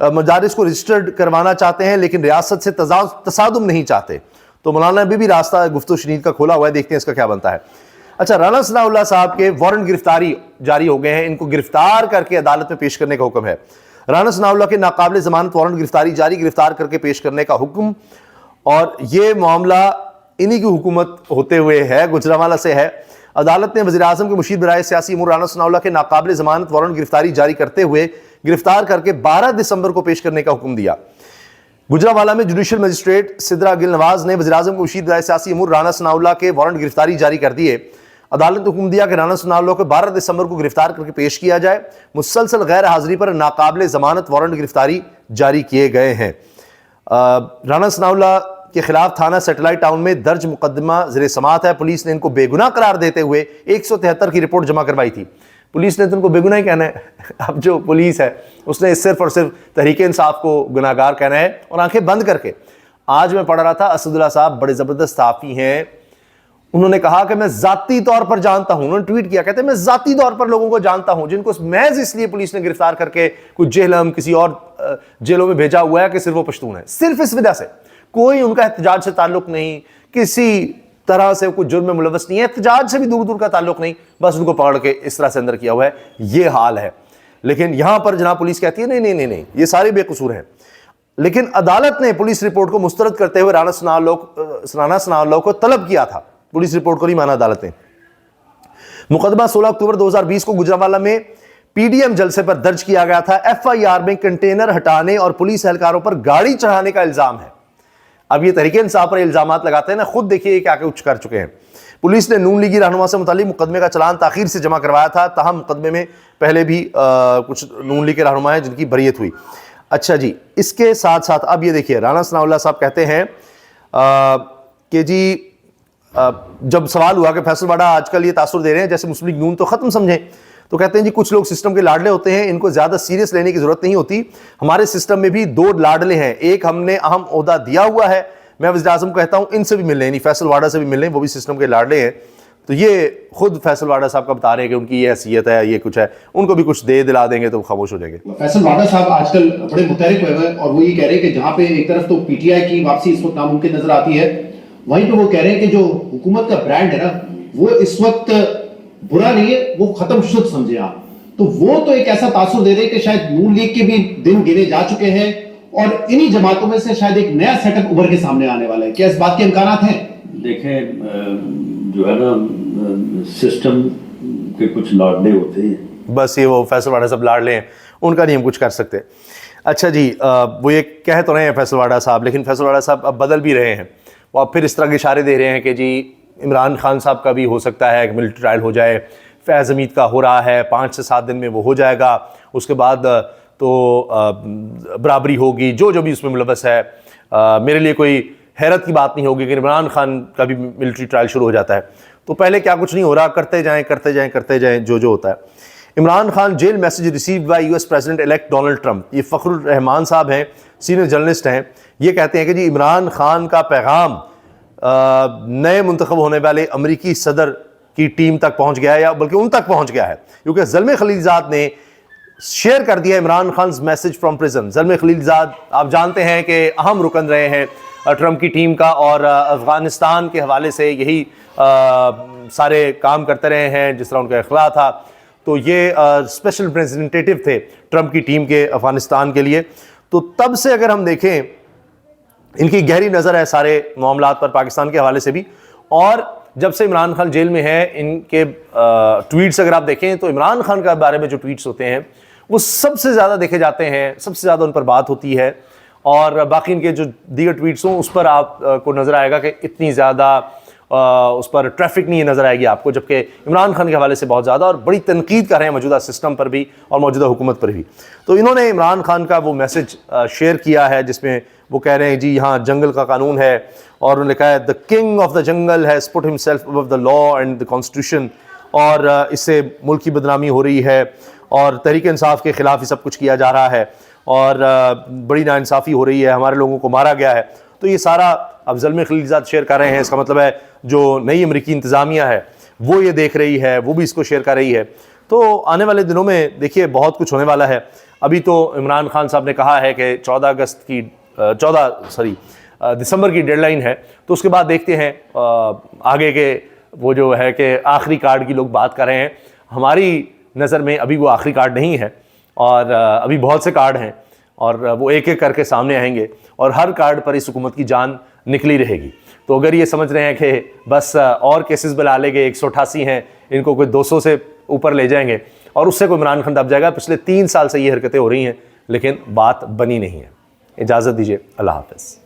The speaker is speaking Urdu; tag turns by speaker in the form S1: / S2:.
S1: مدارس کو رجسٹرڈ کروانا چاہتے ہیں لیکن ریاست سے تصادم نہیں چاہتے. تو مولانا بھی راستہ گفت و شنید کا کھولا ہوا ہے, دیکھتے ہیں اس کا کیا بنتا ہے. اچھا, رانا ثناء اللہ صاحب کے وارنٹ گرفتاری جاری ہو گئے ہیں, ان کو گرفتار کر کے عدالت میں پیش کرنے کا حکم ہے. رانا ثناء اللہ کے ناقابل ضمانت وارنٹ گرفتاری جاری, گرفتار کر کے پیش کرنے کا حکم. اور یہ معاملہ انہی کی حکومت ہوتے ہوئے ہے, گجرانوالہ سے ہے. عدالت نے وزیر اعظم کے مشیر برائے سیاسی امور رانا ثناء اللہ کے ناقابل ضمانت وارنٹ گرفتاری جاری کرتے ہوئے گرفتار کر کے 12 دسمبر کو پیش کرنے کا حکم دیا. گجرانوالہ میں جوڈیشل مجسٹریٹ سدرا گل نواز نے وزیر اعظم کے مشیر برائے سیاسی امور رانا ثناء اللہ کے وارنٹ گرفتاری جاری کر دیے. عدالت نے حکم دیا کہ رانا ثناء اللہ کو 12 دسمبر کو گرفتار کر کے پیش کیا جائے. مسلسل غیر حاضری پر ناقابل ضمانت وارنٹ گرفتاری جاری کیے گئے ہیں. رانا ثناء اللہ کے خلاف تھانہ سیٹلائٹ ٹاؤن میں درج مقدمہ زیر سماعت ہے. پولیس نے ان کو بے گناہ قرار دیتے ہوئے 173 کی رپورٹ جمع کروائی تھی. پولیس نے تو ان کو بے گناہ ہی کہنا ہے. اب جو پولیس ہے اس نے صرف اور صرف تحریک انصاف کو گناہ گار کہنا ہے اور آنکھیں بند کر کے. آج میں پڑھ رہا تھا, اسد اللہ صاحب بڑے زبردست صحافی ہیں, انہوں نے کہا کہ میں ذاتی طور پر جانتا ہوں, انہوں نے ٹویٹ کیا, کہتے ہیں میں ذاتی طور پر لوگوں کو جانتا ہوں جن کو محض اس لیے پولیس نے گرفتار کر کے کچھ جہلم کسی اور جیلوں میں بھیجا ہوا ہے کہ صرف وہ پشتون ہے. صرف اس وجہ سے, کوئی ان کا احتجاج سے تعلق نہیں, کسی طرح سے کوئی جرم میں ملوث نہیں ہے, احتجاج سے بھی دور دور کا تعلق نہیں, بس ان کو پکڑ کے اس طرح سے اندر کیا ہوا ہے. یہ حال ہے. لیکن یہاں پر جناب پولیس کہتی ہے نہیں یہ سارے بے قصور ہیں. لیکن عدالت نے پولیس رپورٹ کو مسترد کرتے ہوئے رانا ثناء اللہ کو طلب کیا تھا. پولیس رپورٹ کو نہیں مانا عدالت نے. مقدمہ 16 اکتوبر 2020 کو گجرانوالہ میں پی ڈی ایم جلسے پر درج کیا گیا تھا. ایف آئی آر میں کنٹینر ہٹانے اور پولیس اہلکاروں پر گاڑی چڑھانے کا الزام ہے. اب یہ تحریک انصاف پر الزامات لگاتے ہیں نا, خود دیکھیے کیا کچھ کر چکے ہیں. پولیس نے نون لیگی رہنما سے متعلق مقدمے کا چلان تاخیر سے جمع کروایا تھا, تاہم مقدمے میں پہلے بھی کچھ نون لیگ کے رہنما ہیں جن کی بریت ہوئی. اچھا جی, اس کے ساتھ ساتھ اب یہ دیکھیے, رانا ثناء اللہ صاحب کہتے ہیں کہ جی جب سوال ہوا کہ فیصل واڈا آج کل یہ تاثر دے رہے ہیں جیسے مسلم لیگ نون تو ختم سمجھیں, تو کہتے ہیں جی کچھ لوگ سسٹم کے لاڈلے ہوتے ہیں, ان کو زیادہ سیریس لینے کی ضرورت نہیں ہوتی. ہمارے سسٹم میں بھی 2 لاڈلے ہیں, ایک ہم نے اہم عہدہ دیا ہوا ہے, میں وزیر اعظم کو کہتا ہوں ان سے بھی مل لیں, یعنی فیصل واڈا سے بھی مل لیں, وہ بھی سسٹم کے لاڈلے ہیں. تو یہ خود فیصل واڈا صاحب کا بتا رہے ہیں کہ ان کی یہ حیثیت ہے, یہ کچھ ہے, ان کو بھی کچھ دے دلا دیں گے تو خاموش ہو جائیں گے.
S2: فیصل واڈا صاحب آج کل بڑے متحرک ہوئے ہیں اور وہ یہ کہہ رہے ہیں کہ جہاں پہ ایک طرف تو پی ٹی آئی کی واپسی اس وقت ناممکن نظر آتی ہے, وہیں پہ وہ کہہ رہے ہیں کہ جو حکومت کا برانڈ ہے نا وہ اس وقت برا نہیں ہے, وہ ختم شد سمجھے آپ. تو وہ تو ایک ایسا تاثر دے رہے کہ شاید نون لیگ کے بھی دن گنے جا چکے ہیں اور انہی جماعتوں میں سے شاید ایک نیا سیٹ اپ ابھر کے سامنے آنے والا ہے. کیا اس بات کے امکانات ہیں؟
S3: دیکھیں جو ہے نا سسٹم کے کچھ لاڈلے ہوتے ہیں,
S1: بس یہ وہ فیصل واڈا صاحب لاڈلے ہیں, ان کا نہیں ہم کچھ کر سکتے. اچھا جی, وہ یہ کہہ تو رہے ہیں فیصل واڈا صاحب, لیکن فیصل واڈا صاحب اب بدل بھی رہے ہیں. وہ اب پھر اس طرح کے اشارے دے رہے ہیں کہ جی عمران خان صاحب کا بھی ہو سکتا ہے کہ ملٹری ٹرائل ہو جائے, فیض حمید کا ہو رہا ہے, 5 سے 7 دن میں وہ ہو جائے گا, اس کے بعد تو برابری ہوگی, جو بھی اس میں ملوث ہے. میرے لیے کوئی حیرت کی بات نہیں ہوگی کہ عمران خان کا بھی ملٹری ٹرائل شروع ہو جاتا ہے. تو پہلے کیا کچھ نہیں ہو رہا, کرتے جائیں جو ہوتا ہے. Imran Khan jail message received by US president elect Donald Trump. یہ فخر الرحمان صاحب ہیں, سینئر جرنلسٹ ہیں, یہ کہتے ہیں کہ جی عمران خان کا پیغام نئے منتخب ہونے والے امریکی صدر کی ٹیم تک پہنچ گیا ہے, یا بلکہ ان تک پہنچ گیا ہے, کیونکہ زلمے خلیلزاد نے شیئر کر دیا Imran خان's message from prison. Zalmay خلیلزاد آپ جانتے ہیں کہ اہم رکن رہے ہیں ٹرمپ کی ٹیم کا, اور افغانستان کے حوالے سے یہی سارے کام کرتے رہے ہیں جس طرح ان کا اخلاق تھا. تو یہ اسپیشل ریپرزینٹیٹیو تھے ٹرمپ کی ٹیم کے افغانستان کے لیے. تو تب سے اگر ہم دیکھیں ان کی گہری نظر ہے سارے معاملات پر پاکستان کے حوالے سے بھی. اور جب سے عمران خان جیل میں ہے, ان کے ٹویٹس اگر آپ دیکھیں تو عمران خان کے بارے میں جو ٹویٹس ہوتے ہیں وہ سب سے زیادہ دیکھے جاتے ہیں, سب سے زیادہ ان پر بات ہوتی ہے. اور باقی ان کے جو دیگر ٹویٹس ہوں اس پر آپ کو نظر آئے گا کہ اتنی زیادہ اس پر ٹریفک نہیں نظر آئے گی آپ کو, جبکہ عمران خان کے حوالے سے بہت زیادہ, اور بڑی تنقید کر رہے ہیں موجودہ سسٹم پر بھی اور موجودہ حکومت پر بھی. تو انہوں نے عمران خان کا وہ میسج شیئر کیا ہے جس میں وہ کہہ رہے ہیں جی یہاں جنگل کا قانون ہے, اور انہوں نے کہا ہے the king of the jungle has put himself above the law and the constitution, اور اس سے ملک کی بدنامی ہو رہی ہے اور تحریک انصاف کے خلاف ہی سب کچھ کیا جا رہا ہے اور بڑی ناانصافی ہو رہی ہے, ہمارے لوگوں کو مارا گیا ہے. تو یہ سارا اب زلمے خلیلزاد شیئر کر رہے ہیں. اس کا مطلب ہے جو نئی امریکی انتظامیہ ہے وہ یہ دیکھ رہی ہے, وہ بھی اس کو شیئر کر رہی ہے. تو آنے والے دنوں میں دیکھیے بہت کچھ ہونے والا ہے. ابھی تو عمران خان صاحب نے کہا ہے کہ 14 دسمبر کی ڈیڈ لائن ہے، تو اس کے بعد دیکھتے ہیں آگے کے وہ جو ہے کہ آخری کارڈ کی لوگ بات کر رہے ہیں. ہماری نظر میں ابھی وہ آخری کارڈ نہیں ہے، اور ابھی بہت سے کارڈ ہیں، اور وہ ایک ایک کر کے سامنے آئیں گے، اور ہر کارڈ پر اس حکومت کی جان نکلی رہے گی. تو اگر یہ سمجھ رہے ہیں کہ بس اور کیسز بلا لے گے، 188 ہیں، ان کو کوئی 200 سے اوپر لے جائیں گے اور اس سے کوئی عمران خان دب جائے گا، پچھلے 3 سال سے یہ حرکتیں ہو رہی ہیں لیکن بات بنی نہیں ہے. اجازت دیجیے، اللہ حافظ.